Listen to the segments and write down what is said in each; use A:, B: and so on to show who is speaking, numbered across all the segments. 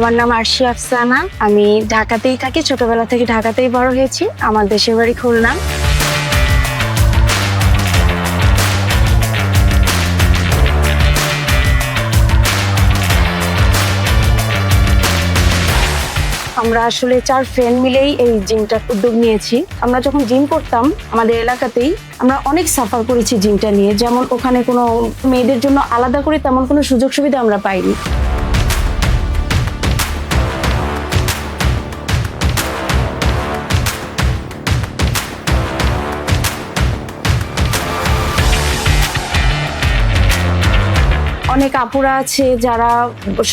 A: আমার নাম আরশি আফসানা। আমি ঢাকাতেই থাকি, ছোটবেলা থেকে ঢাকাতেই বড় হয়েছি। আমার দেশের বাড়ি খুলনা। আমরা আসলে 4 ফ্রেন্ড মিলেই এই জিমটার উদ্যোগ নিয়েছি। আমরা যখন জিম করতাম আমাদের এলাকাতেই, আমরা অনেক সাফার করেছি জিমটা নিয়ে। যেমন ওখানে কোনো মেয়েদের জন্য আলাদা করে তেমন কোনো সুযোগ সুবিধা আমরা পাইনি। অনেক আপুরা আছে যারা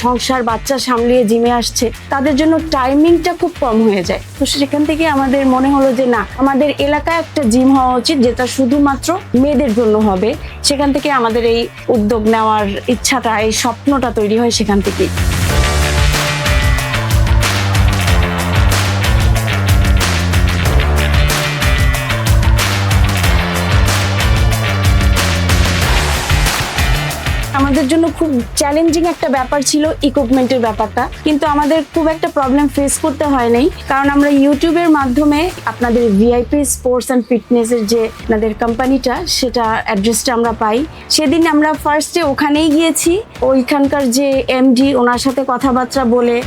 A: সংসার বাচ্চা সামলিয়ে জিমে আসছে, তাদের জন্য টাইমিংটা খুব কম হয়ে যায়। তো সেখান থেকে আমাদের মনে হলো যে না, আমাদের এলাকায় একটা জিম হওয়া উচিত যেটা শুধুমাত্র মেয়েদের জন্য হবে। সেখান থেকে আমাদের এই উদ্যোগ নেওয়ার ইচ্ছাটা, এই স্বপ্নটা তৈরি হয় সেখান থেকেই। আমাদের জন্য খুব চ্যালেঞ্জিং একটা ব্যাপার ছিল ইকুইপমেন্টের ব্যাপারটা, কিন্তু আমাদের খুব একটা প্রবলেম ফেস করতে হয় নাই, কারণ আমরা ইউটিউবের মাধ্যমে আপনাদের ভিআইপি স্পোর্টস অ্যান্ড ফিটনেসের যে আপনাদের কোম্পানিটা, সেটা অ্যাড্রেসটা আমরা পাই। সেদিন আমরা ফার্স্টে ওখানেই গিয়েছি, ওইখানকার যে এমডি, ওনার সাথে কথাবার্তা বলে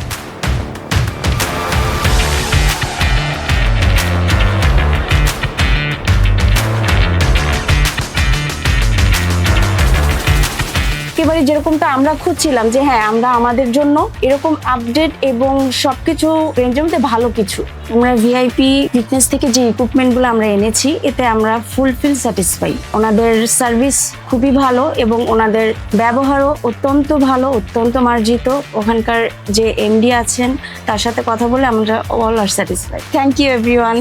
A: একেবারে যেরকমটা আমরা খুঁজছিলাম যে হ্যাঁ, আমরা আমাদের জন্য এরকম আপডেট এবং সবকিছু রেঞ্জের মধ্যে ভালো কিছু। আমরা ভিআইপি ফিটনেস থেকে যে ইকুইপমেন্টগুলো আমরা এনেছি, এতে আমরা ফুলফিল স্যাটিসফাই। ওনাদের সার্ভিস খুবই ভালো এবং ওনাদের ব্যবহারও অত্যন্ত ভালো, অত্যন্ত মার্জিত। ওখানকার যে এমডি আছেন তার সাথে কথা বলে আমরা all are satisfy. Thank you everyone.